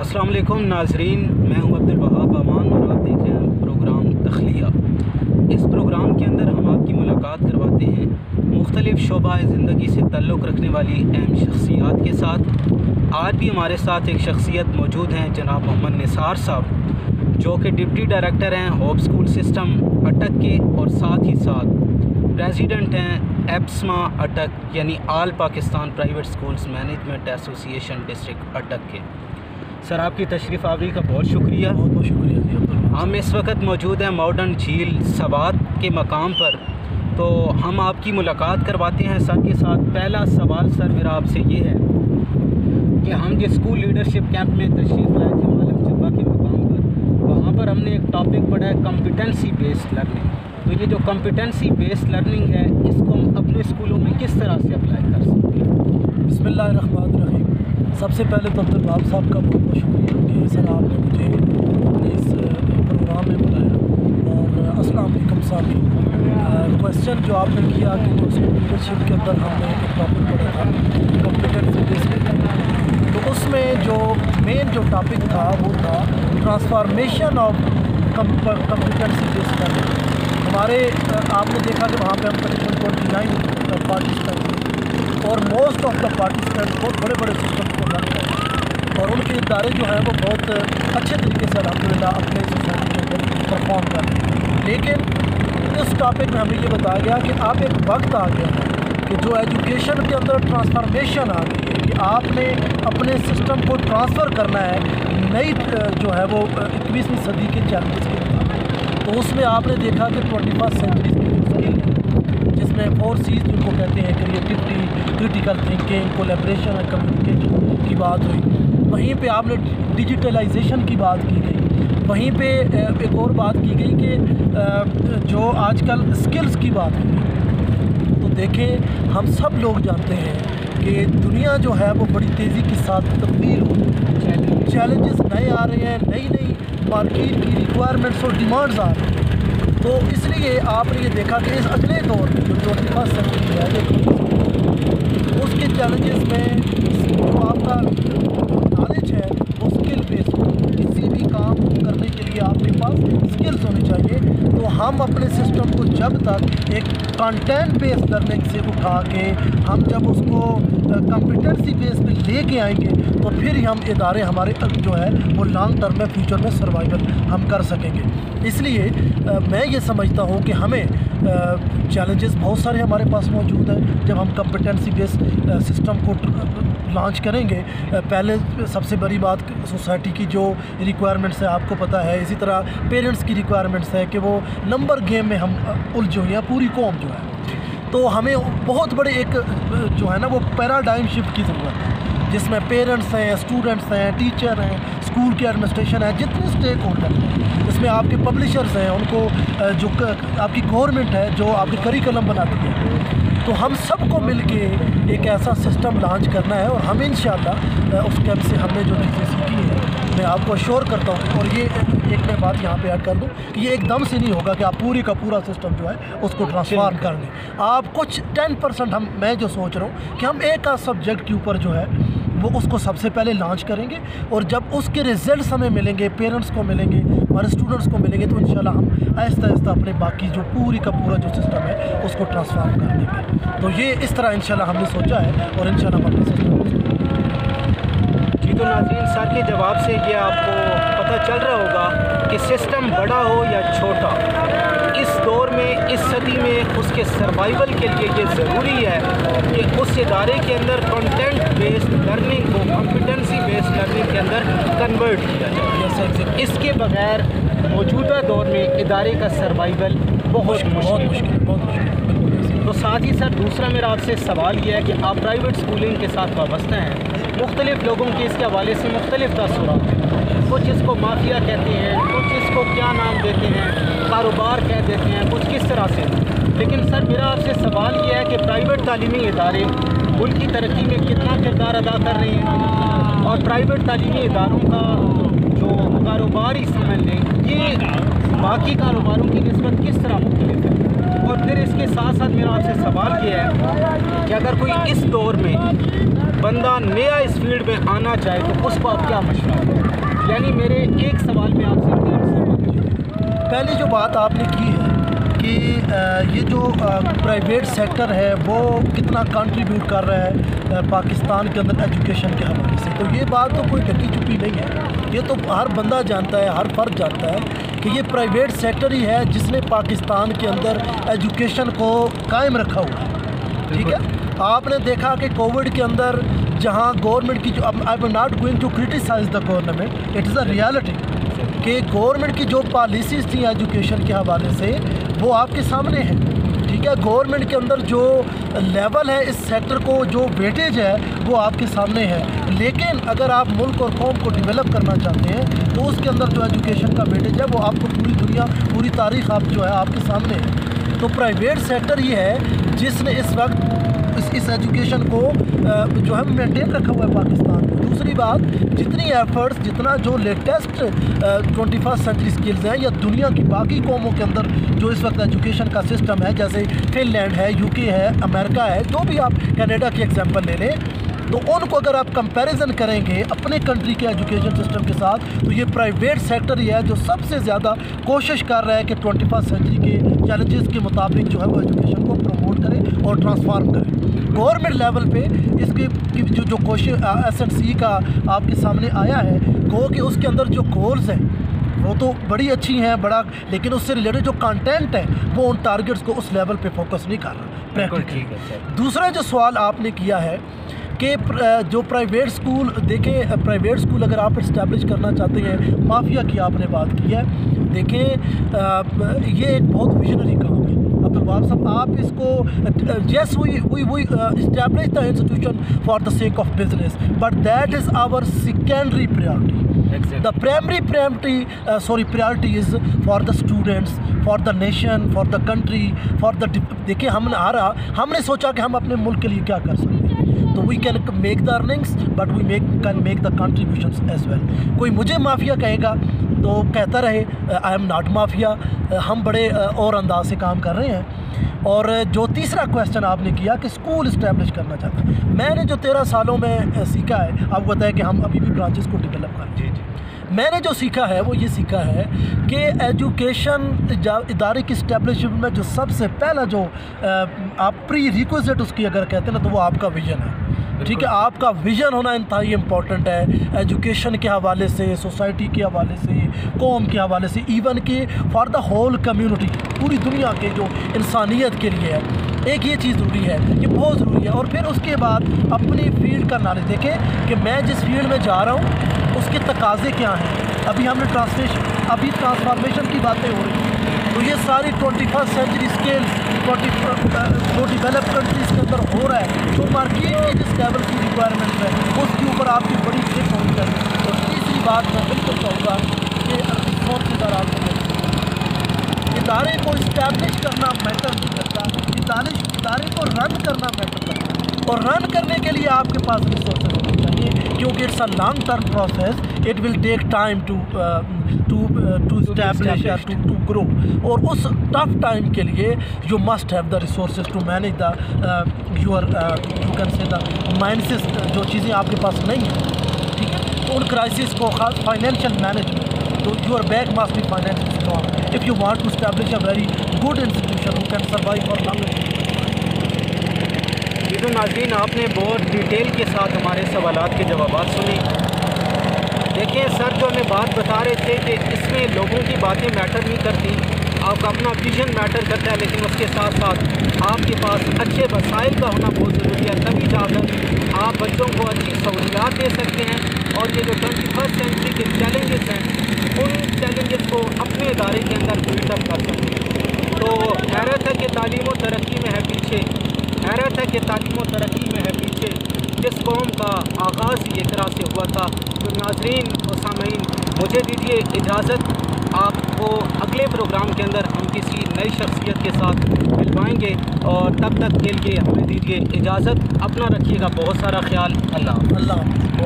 अस्सलाम वालेकुम नाजरीन, मैं हूं अब्दुल वहाब अमान और आप देख रहे हैं प्रोग्राम तख्लिया। इस प्रोग्राम के अंदर हम आपकी मुलाकात करवाते हैं मुख्तलिफ़ शोबा ज़िंदगी से ताल्लुक़ रखने वाली अहम शख्सियात के साथ। आज भी हमारे साथ एक शख्सियत मौजूद हैं, जनाब मोहम्मद निसार साहब, जो कि डिप्टी डायरेक्टर हैं होप स्कूल सिस्टम अटक के और साथ ही साथ प्रेसिडेंट हैं एप्समा अटक यानी all Pakistan private schools management association district Attock के। सर, आपकी तशरीफ़ आवरी का बहुत शुक्रिया। बहुत बहुत शुक्रिया जी। हम इस वक्त मौजूद हैं मॉडर्न झील सवात के मकाम पर, तो हम आपकी मुलाकात करवाते हैं सर के साथ। पहला सवाल सर मेरा आपसे ये है कि हम जिस स्कूल लीडरशिप कैंप में तशरीफ़ लाए थे मालम जब्बा के मकाम पर, वहाँ पर हमने एक टॉपिक पढ़ा है कॉम्पिटेंसी बेस्ड लर्निंग। तो ये जो कॉम्पिटेंसी बेस्ड लर्निंग है, इसको हम अपने स्कूलों में किस तरह से अप्लाई कर सकते हैं? बिस्मिल्लाहिर्रहमानिर्रहीम। सबसे पहले तो अब्दुल वहाब साहब का बहुत बहुत शुक्रिया कि सर आपने मुझे अपने इस प्रोग्राम में बुलाया। और अस्सलाम वालेकुम साहब, क्वेश्चन जो आपने किया कि जो स्कूल लीडरशिप के अंदर हमने एक टॉपिक पढ़ा था कॉम्पिटेंसी बेस्ड, तो उसमें जो मेन जो टॉपिक था वो था transformation of competency based learning. हमारे आपने देखा कि वहाँ पे हम तकरीबन 29 पार्टिसिपेंट और मोस्ट ऑफ द पार्टिसिपेंट बहुत बड़े बड़े सिस्टम को रन करते और उनके इदारे जो हैं वो बहुत अच्छे तरीके से अल्हम्दुलिल्लाह अपने सोसाइटी के अंदर परफॉर्म कर रहे हैं। लेकिन इस टॉपिक में हमें ये बताया गया कि आप एक वक्त आ गया है कि जो एजुकेशन के अंदर ट्रांसफॉर्मेशन आ गई है कि आपने अपने सिस्टम को ट्रांसफ़र करना है नई जो है वो 21वीं सदी के चैलेंजेस के लिए। तो उसमें आपने देखा कि 21st सेंचुरी की जो स्किल जिसमें 4 C's जिनको कहते हैं क्रिएटिविटी, क्रिटिकल थिंकिंग, कोलैबोरेशन और कम्युनिकेशन की बात हुई। वहीं पे आपने डिजिटलाइजेशन की बात की गई। वहीं पे एक और बात की गई कि जो आजकल स्किल्स की बात हुई। तो देखें, हम सब लोग जानते हैं कि दुनिया जो है वो बड़ी तेज़ी के साथ तब्दील हो रही है। चैलेंजेस नए आ रहे हैं, नई नई मार्केट की रिक्वायरमेंट्स और डिमांड्स आ रही हैं। तो इसलिए आपने ये देखा कि इस अगले दौर में जो 21st सेंचुरी है उसके चैलेंजेस में जो आपका नॉलेज है वो स्किल बेस्ड, किसी भी काम करने के लिए आपके पास स्किल्स होनी चाहिए। तो हम अपने सिस्टम को जब तक एक कंटेंट बेस्ड लर्निंग से उठा के हम जब उसको कॉम्पिटेंसी बेस पे लेके आएंगे तो फिर हम इदारे हमारे जो है वो लॉन्ग टर्म में फ्यूचर में सर्वाइवल हम कर सकेंगे। इसलिए मैं ये समझता हूँ कि हमें चैलेंजेस बहुत सारे हमारे पास मौजूद हैं। जब हम कॉम्पिटेंसी बेस्ड सिस्टम को लॉन्च करेंगे, पहले सबसे बड़ी बात सोसाइटी की जो रिक्वायरमेंट्स है आपको पता है, इसी तरह पेरेंट्स की रिक्वायरमेंट्स है कि वो नंबर गेम में हम उलझे हुए हैं पूरी कौम जो है। तो हमें बहुत बड़े एक जो है ना वो पैराडाइम शिफ्ट की ज़रूरत है, जिसमें पेरेंट्स हैं, स्टूडेंट्स हैं, टीचर हैं, स्कूल के एडमिनिस्ट्रेशन है, जितने स्टेक होल्डर हैं, इसमें आपके पब्लिशर्स हैं, उनको जो आपकी गवर्नमेंट है जो आपके करिकुलम बनाती है। तो हम सबको मिलके एक ऐसा सिस्टम लॉन्च करना है और हम इंशाअल्लाह उस कैंप से हमने जो चीज़ें सीखी हैं मैं आपको अश्योर करता हूँ। और ये एक मैं बात यहाँ पे ऐड कर दूँ कि ये एकदम से नहीं होगा कि आप पूरी का पूरा सिस्टम जो है उसको ट्रांसफॉर्म कर दें। आप कुछ 10% मैं जो सोच रहा हूँ कि हम एक सब्जेक्ट के ऊपर जो है वो उसको सबसे पहले लॉन्च करेंगे और जब उसके रिजल्ट्स हमें मिलेंगे, पेरेंट्स को मिलेंगे, हमारे स्टूडेंट्स को मिलेंगे, तो इंशाल्लाह हम आहिस्ता आहिस्ता अपने बाकी जो पूरी का पूरा जो सिस्टम है उसको ट्रांसफॉर्म कर देंगे। तो ये इस तरह इंशाल्लाह हमने सोचा है और इंशाल्लाह हम अपने सिस्टम को। जी, तो नाज़रीन, सर के जवाब से ये आपको पता चल रहा होगा कि सिस्टम बड़ा हो या छोटा, इस दौर में, इस सदी में उसके सर्वाइवल के लिए ये ज़रूरी है कि उस इदारे के अंदर कंटेंट बेस्ड लर्निंग को कॉम्पिटेंसी बेस्ड लर्निंग के अंदर कन्वर्ट किया जाए। इसके बगैर मौजूदा दौर में इदारे का सर्वाइवल बहुत मुश्किल। तो साथ ही सर दूसरा मेरा आपसे सवाल ये है कि आप प्राइवेट स्कूलिंग के साथ वाबस्ता हैं, मुख्तलिफ़ लोगों के इसके हवाले से मुख्तलिफ़ तासुरात हैं। कुछ इसको माफिया कहते हैं, कुछ इसको क्या नाम देते हैं, कारोबार कह देते हैं, कुछ किस तरह से। लेकिन सर मेरा आपसे सवाल ये है कि प्राइवेट तालीमी इदारे मुल्क की तरक्की में कितना किरदार अदा कर रहे हैं और प्राइवेट तालीमी इदारों का जो कारोबार ही समझ लें ये बाकी कारोबारों की निस्बत किस तरह मुख्तलिफ है। और फिर इसके साथ साथ मेरा आपसे सवाल ये है कि अगर कोई इस दौर में बंदा नया इस फील्ड में आना चाहे तो उसको आप क्या मशवरा दें? یعنی میرے ایک سوال میں آپ سے پہلی جو بات آپ نے کی ہے کہ یہ جو پرائیویٹ سیکٹر ہے وہ کتنا کنٹریبیوٹ کر رہا ہے پاکستان کے اندر ایجوکیشن کے حوالے سے، تو یہ بات تو کوئی ڈھکی چھپی نہیں ہے، یہ تو ہر بندہ جانتا ہے، ہر فرد جانتا ہے کہ یہ پرائیویٹ سیکٹر ہی ہے جس نے پاکستان کے اندر ایجوکیشن کو قائم رکھا ہوا ہے، ٹھیک ہے۔ آپ نے دیکھا کہ کووڈ کے اندر جہاں گورنمنٹ کی جو I am not going to criticise the government, it is a reality کہ گورنمنٹ کی جو پالیسیز تھیں ایجوکیشن کے حوالے سے وہ آپ کے سامنے ہیں، ٹھیک ہے۔ گورنمنٹ کے اندر جو لیول ہے اس سیکٹر کو جو ویٹیج ہے وہ آپ کے سامنے ہے، لیکن اگر آپ ملک اور قوم کو ڈیولپ کرنا چاہتے ہیں تو اس کے اندر جو ایجوکیشن کا ویٹیج ہے وہ آپ کو پوری دنیا پوری تاریخ آپ جو ہے آپ کے سامنے ہے۔ تو پرائیویٹ سیکٹر یہ ہے جس نے اس وقت اس ایجوکیشن کو جو ہے مینٹین رکھا ہوا ہے پاکستان میں۔ دوسری بات، جتنی ایفرٹس، جتنا جو لیٹسٹ 21 سینچری سکلز ہیں یا دنیا کی باقی قوموں کے اندر جو اس وقت ایجوکیشن کا سسٹم ہے، جیسے فن لینڈ ہے، یو کے ہے، امریکہ ہے، جو بھی آپ کینیڈا کی ایگزامپل لے لیں، تو ان کو اگر آپ کمپیریزن کریں گے اپنے کنٹری کے ایجوکیشن سسٹم کے ساتھ تو یہ پرائیویٹ سیکٹر ہی ہے جو سب سے زیادہ کوشش کر رہا ہے کہ 21 سینچری کے چیلنجز کے مطابق جو ہے وہ ایجوکیشن کو پروموٹ کرے اور ٹرانسفارم کرے۔ گورنمنٹ لیول پہ اس کی جو کوشش SNC کا آپ کے سامنے آیا ہے، گو کہ اس کے اندر جو گولز ہیں وہ تو بڑی اچھی ہیں بڑا، لیکن اس سے ریلیٹڈ جو کنٹینٹ ہے وہ ان ٹارگٹس کو اس لیول پہ فوکس نہیں کر رہا پریکٹیکلی۔ دوسرا جو سوال آپ نے کیا ہے کہ جو پرائیویٹ سکول، دیکھیں پرائیویٹ سکول اگر آپ اسٹیبلش کرنا چاہتے ہیں، مافیا کی آپ نے بات کی ہے، دیکھیں یہ ایک بہت ویژنری کام ہے عبدالوہاب صاحب۔ آپ اس کو yes we establish the institution for the sake of business, but that is our secondary priority. The primary priority is for the students, for the nation, for the country, for the دیکھیں ہم نے سوچا کہ ہم اپنے ملک کے لیے کیا کر سکتے ہیں، تو we can make the earnings but we can make the contributions as well. کوئی مجھے مافیا کہے گا تو کہتا رہے، آئی ایم ناٹ مافیا، ہم بڑے اور انداز سے کام کر رہے ہیں۔ اور جو تیسرا کویسچن آپ نے کیا کہ اسکول اسٹیبلش کرنا چاہتا ہے، میں نے جو 13 سالوں میں سیکھا ہے، آپ کو بتایا کہ ہم ابھی بھی برانچز کو ڈیولپ کر رہے ہیں، میں نے جو سیکھا ہے وہ یہ سیکھا ہے کہ ایجوکیشن ادارے کی اسٹیبلشمنٹ میں جو سب سے پہلا جو آپ پری ریکوزٹ اس کی اگر کہتے ہیں نا تو وہ آپ کا ویژن ہے، ٹھیک ہے۔ آپ کا ویژن ہونا انتہائی امپورٹنٹ ہے ایجوکیشن کے حوالے سے، سوسائٹی کے حوالے سے، قوم کے حوالے سے، ایون کہ فار دا ہول کمیونٹی، پوری دنیا کے جو انسانیت کے لیے ہے، ایک یہ چیز ضروری ہے، یہ بہت ضروری ہے۔ اور پھر اس کے بعد اپنی فیلڈ کا نالج دیکھیں کہ میں جس فیلڈ میں جا رہا ہوں اس کے تقاضے کیا ہیں۔ ابھی ہم نے ٹرانسفارمیشن کی باتیں ہو رہی ہیں، تو یہ ساری 21 سینچری اسکیل جو ڈیولپ کنٹریز کے اندر ہو رہا ہے، جو مارکیٹ کی جس لیول کی ریکوائرمنٹ ہے اس کے اوپر آپ کی بڑی فکر ہونی چاہیے۔ اور تیسری بات میں بالکل کہوں گا کہ ریسورس ادارات کو ادارے کو اسٹیبلش کرنا میٹر نہیں کرتا، ادارے کو رن کرنا میٹر کرتا ہے، اور رن کرنے کے لیے آپ کے پاس ریسورسز ہونے چاہیے، کیونکہ it's a long term process, it will take time to establish to grow, اور اس ٹف ٹائم کے لیے you must have the resources to manage the you can say the minuses, جو چیزیں آپ کے پاس نہیں ہیں، ٹھیک ہے۔ تو ان کرائسس کو خاص فائنینشیل مینجمنٹ، تو your back must be financial strong if you want to establish a very good institution who can survive for long. تو ناظرین، آپ نے بہت ڈیٹیل کے ساتھ ہمارے سوالات کے جوابات سنے۔ دیکھیں سر جو ہمیں بات بتا رہے تھے کہ اس میں لوگوں کی باتیں میٹر نہیں کرتی، آپ کا اپنا ویژن میٹر کرتا ہے، لیکن اس کے ساتھ ساتھ آپ کے پاس اچھے وسائل کا ہونا بہت ضروری ہے، تبھی جا کر آپ بچوں کو اچھی سہولیات دے سکتے ہیں، اور یہ جو 21 سینچری کے چیلنجز ہیں ان چیلنجز کو اپنے ادارے کے اندر بلڈ اپ کر سکتے ہیں۔ تو حیرت ہے کہ تعلیم و ترقی میں ہے پیچھے، حیرت ہے کہ تعلیم و ترقی میں ہے پیچھے، جس قوم کا آغاز ہی ایک طرح سے ہوا تھا۔ تو ناظرین و سامعین، مجھے دیجیے اجازت، آپ کو اگلے پروگرام کے اندر ہم کسی نئی شخصیت کے ساتھ ملوائیں گے، اور تب تک کے لیے ہمیں دیجیے اجازت، اپنا رکھیے گا بہت سارا خیال، اللہ حافظ۔